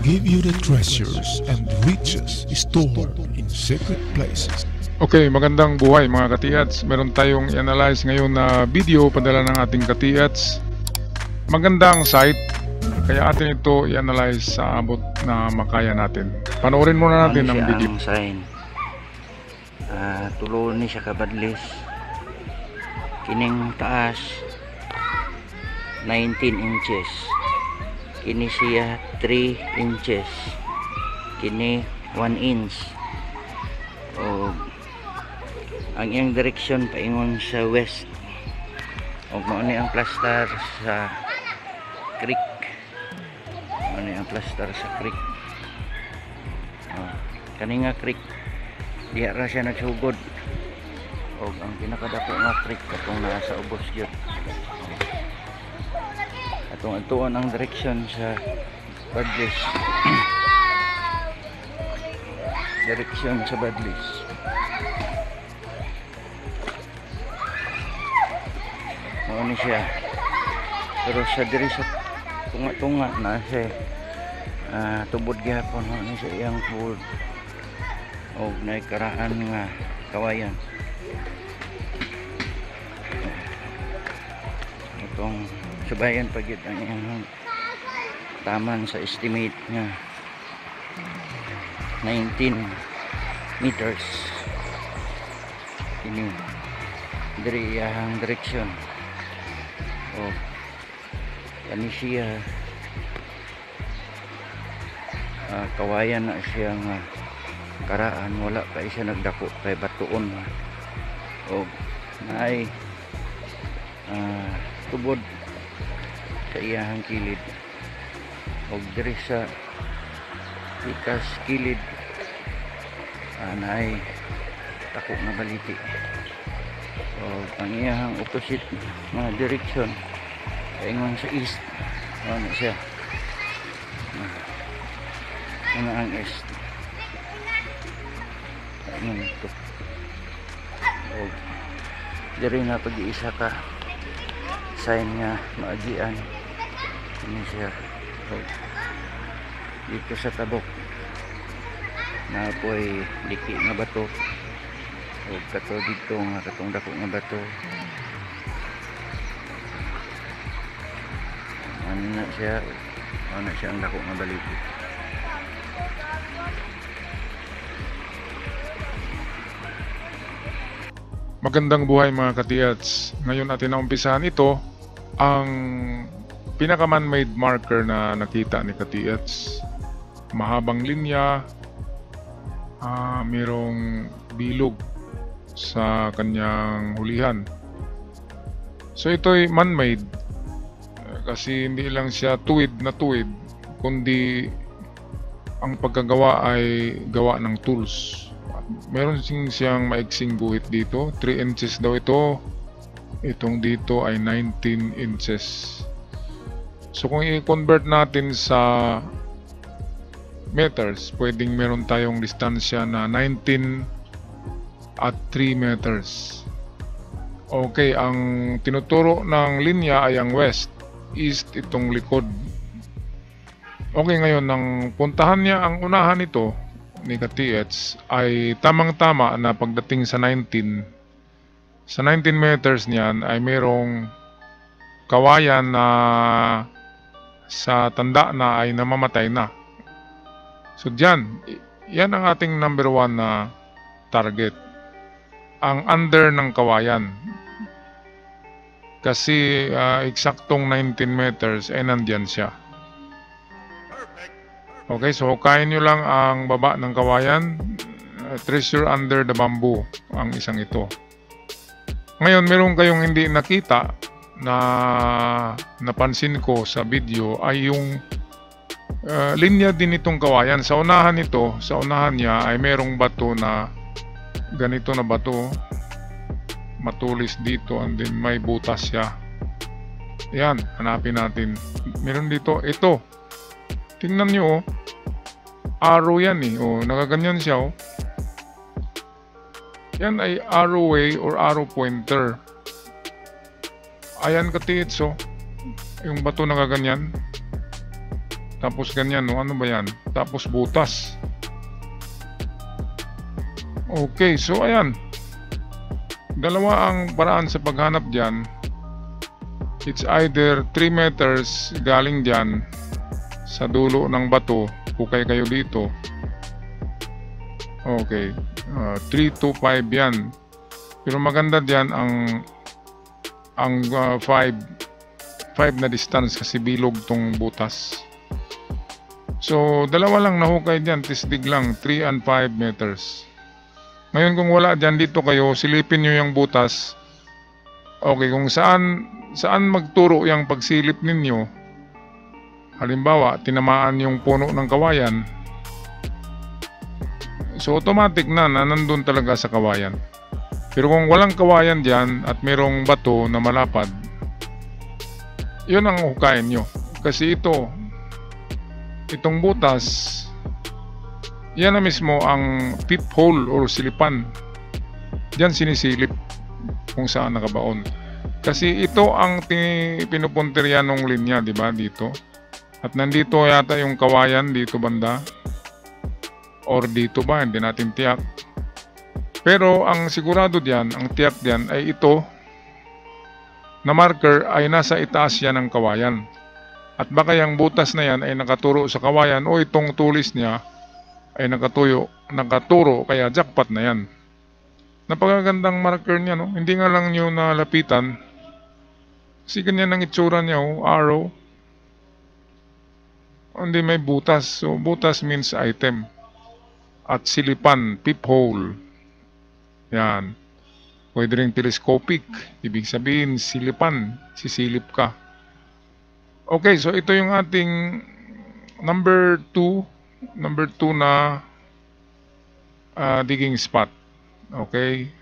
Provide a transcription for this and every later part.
give you the treasures and riches stored in secret places. Okay, magandang buhay mga katiats. Meron tayong i-analyze ngayon na video padala ng ating katiats. Magandang site, kaya atin ito i-analyze sa abot na makaya natin. Panoorin muna natin ang video. Ang sign. Tulo ni siya kabadlis. Kining taas 19 inches. Kini siya 3 inches. Kini 1 inch. O ang iyang direksyon paingon sa west. O mao ni ang plaster sa creek. Mao ni ang plaster sa creek. Kani nga creek diha ra siya nagsugod. O ang pinakadako nga creek katong nasa ubos gyud. Atong atuon ang direksyon sa Badlis. Direksyon sa Badlis. Mao ni siya. Pero sa diri sa tunga-tunga na siya tubod gyapon ni siya iyang pool. O naikaraan nga kawayan. Itong subayan pagit ang iyang taman sa estimate nga 19 meters. Ini diri iyang direksyon. O kani siya kawayan na siya nga karaan, wala pa siya nagdako kay batuon o naay tubod sa iyahang kilid o diri sa ikas kilid naay tako na baliti o ang iyahang opposite na direksyon paingon sa east. Ano siya ano ang east ito. O diri na pag-iisa ka sign nga maagian ini siya. O dito sa tabok na po'y liki nga bato o kato dito nga katong dako nga bato. Ano na siya ang dako nga baliti. Magandang buhay mga katiats. Ngayon natin na umpisahan ito. Ang pinaka man-made marker na nakita ni katiats. Mahabang linya. Mayroong bilog sa kanyang hulihan. So ito'y man-made. Kasi hindi lang siya tuwid na tuwid. Kundi ang pagkagawa ay gawa ng tools. Meron siyang maiksing guhit dito, 3 inches daw ito. Itong dito ay 19 inches. So kung i-convert natin sa meters, pwedeng meron tayong distansya na 19 at 3 meters. Okay, ang tinuturo ng linya ay ang west, east itong likod. Okay, ngayon ang puntahan niya, ang unahan nito ni katiats ay tamang-tama na pagdating sa 19 meters niyan ay mayroong kawayan na sa tanda na ay namamatay na. So dyan, yan ang ating number 1 na target, ang under ng kawayan, kasi eksaktong 19 meters ay nandyan siya. Okay, so hukayin nyo lang ang baba ng kawayan. Treasure under the bamboo ang isang ito. Ngayon, meron kayong hindi nakita na napansin ko sa video ay yung linya din itong kawayan. Sa unahan nito, sa unahan niya ay merong bato na ganito na bato. Matulis dito and then may butas siya. Yan, hanapin natin. Meron dito, ito. Tingnan nyo, arrow yan eh. Nakaganyan siya. Yan ay arrowway or arrow pointer. Ayan katiits, yung bato nakaganyan. Tapos ganyan, no? Ano ba yan? Tapos butas. Okay, so ayan. Dalawa ang paraan sa paghanap dyan. It's either 3 meters galing dyan sa dulo ng bato. Hukay kayo dito. Okay. 3 to 5 yan. Pero maganda dyan ang 5 na distance kasi bilog tong butas. So, dalawa lang nahukay dyan. Tisdig lang. 3 and 5 meters. Ngayon kung wala dyan, dito kayo, silipin nyo yung butas. Okay, kung saan magturo yung pagsilip ninyo. Halimbawa, tinamaan yung puno ng kawayan. So, automatic na nandun talaga sa kawayan. Pero kung walang kawayan dyan at merong bato na malapad, yun ang hukayin nyo. Kasi itong butas, yan na mismo ang peephole or silipan. Diyan sinisilip kung saan nakabaon. Kasi ito ang pinupuntirya ng linya, di ba? Dito. At nandito yata yung kawayan dito banda. Or dito ba? Hindi natin tiyak. Pero ang sigurado diyan, ang tiyak diyan ay ito na marker ay nasa itaas yan ng kawayan. At baka yung butas na yan ay nakaturo sa kawayan o itong tulis niya ay nakaturo, kaya jackpot na yan. Napakagandang marker niya, no? Hindi nga lang nyo nalapitan. Kasi ganyan ang itsura niya, oh, arrow. Hindi may butas. So, butas means item. At silipan, peephole. Yan. Pwede rin telescopic. Ibig sabihin, silipan. Sisilip ka. Okay, so ito yung ating number 2 na digging spot. Okay.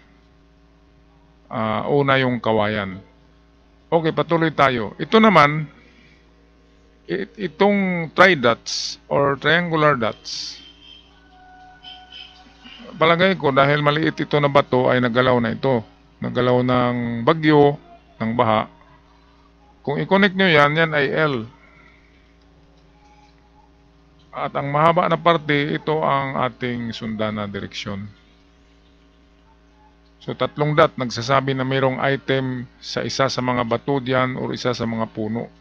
Una yung kawayan. Okay, patuloy tayo. Ito naman, itong tri-dots or triangular dots, palagay ko dahil maliit ito na bato ay nagalaw na ito. Nagalaw ng bagyo, ng baha. Kung i-connect nyo yan ay L. At ang mahaba na parte, ito ang ating sundan na direksyon. So, 3 dot nagsasabi na mayroong item sa isa sa mga bato diyan o isa sa mga puno.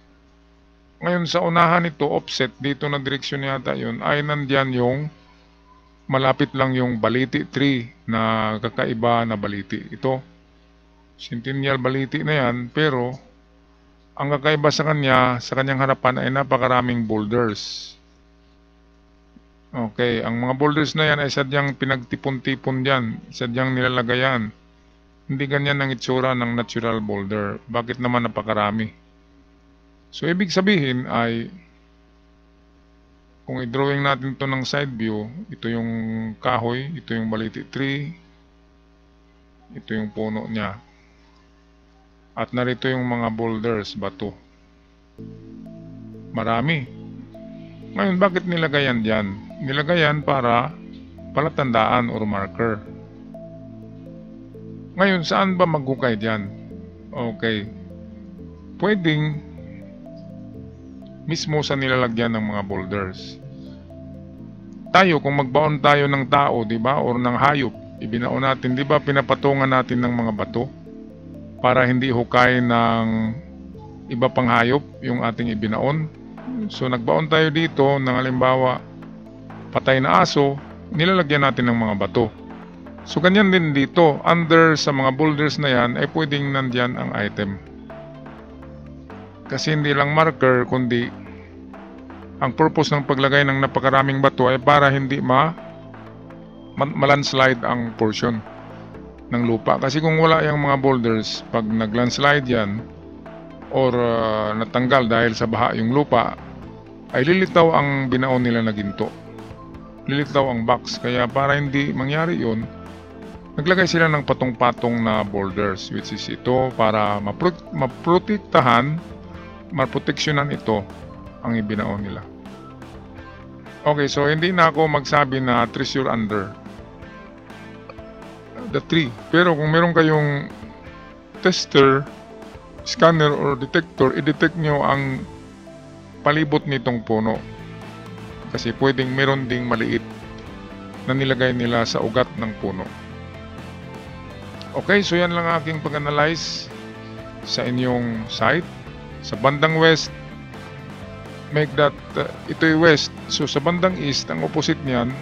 Ngayon, sa unahan nito, offset, dito na direksyon yata yun, ay nandyan yung malapit lang yung baliti tree na kakaiba na baliti. Ito, Centennial baliti na yan, pero ang kakaiba sa kanyang harapan ay napakaraming boulders. Okay, ang mga boulders na yan ay sadyang pinagtipon-tipon dyan. Sadyang nilalagayan. Hindi ganyan ang itsura ng natural boulder. Bakit naman napakarami? So, ibig sabihin ay, kung i-drawing natin ito ng side view, ito yung kahoy, ito yung baliti tree, ito yung puno niya. At narito yung mga boulders, bato. Marami. Ngayon, bakit nilagayan dyan? Nilagayan para palatandaan or marker. Ngayon, saan ba maghukay dyan? Okay. Pwedeng mismo sa nilalagyan ng mga boulders. Tayo, kung magbaon tayo ng tao, di ba? Or ng hayop, ibinaon natin, di ba? Pinapatungan natin ng mga bato para hindi hukay ng iba pang hayop yung ating ibinaon. So, nagbaon tayo dito ng halimbawa patay na aso, nilalagyan natin ng mga bato. So, ganyan din dito. Under sa mga boulders na yan, ay pwedeng nandyan ang item. Kasi hindi lang marker, kundi ang purpose ng paglagay ng napakaraming bato ay para hindi malandslide ang portion ng lupa. Kasi kung wala yung mga boulders, pag naglandslide yan, or natanggal dahil sa baha yung lupa, ay lilitaw ang binaon nila na ginto. Lilitaw ang box. Kaya para hindi mangyari yun, naglagay sila ng patong-patong na boulders, which is ito para maprotektahan, maproteksyonan ito ang ibinaon nila. Okay, so hindi na ako magsabi na treasure under the tree. Pero kung meron kayong tester, scanner or detector, i-detect nyo ang palibot nitong puno. Kasi pwedeng meron ding maliit na nilagay nila sa ugat ng puno. Okay, so yan lang aking pag-analyze sa inyong site. Sa bandang west, make that ito'y west. So sa bandang east, ang opposite niyan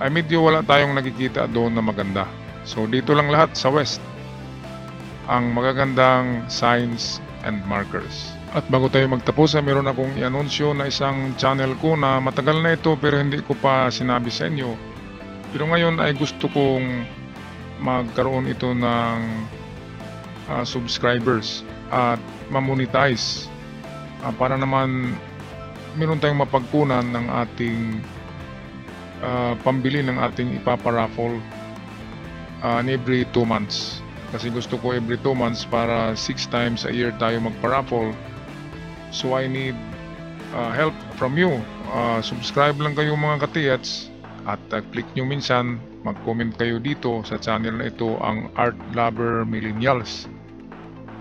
ay medyo wala tayong nakikita doon na maganda. So dito lang lahat sa west ang magagandang signs and markers. At bago tayo magtapos, meron akong i-anunsyo na isang channel ko na matagal na ito pero hindi ko pa sinabi sa inyo. Pero ngayon ay gusto kong magkaroon ito ng subscribers at ma-monetize para naman meron tayong mapagkunan ng ating pambili ng ating ipaparaffle every 2 months. Kasi gusto ko every 2 months para 6 times a year tayo magparaffle. So I need help from you. Subscribe lang kayo mga katiyats at click nyo minsan, mag-comment kayo dito sa channel na ito, ang Art Lover Millennials.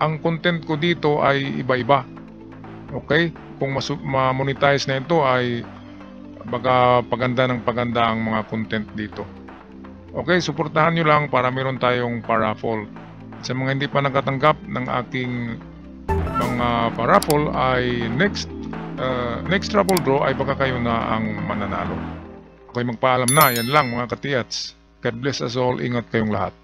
Ang content ko dito ay iba-iba. Okay? Kung ma-monetize na ito ay baga paganda ng paganda ang mga content dito. Okay, suportahan nyo lang para meron tayong paraffle. Sa mga hindi pa nakatanggap ng aking mga paraffle ay next raffle draw ay baka kayo na ang mananalo. Okay, magpaalam na. Yan lang mga katiyats. God bless us all. Ingat kayong lahat.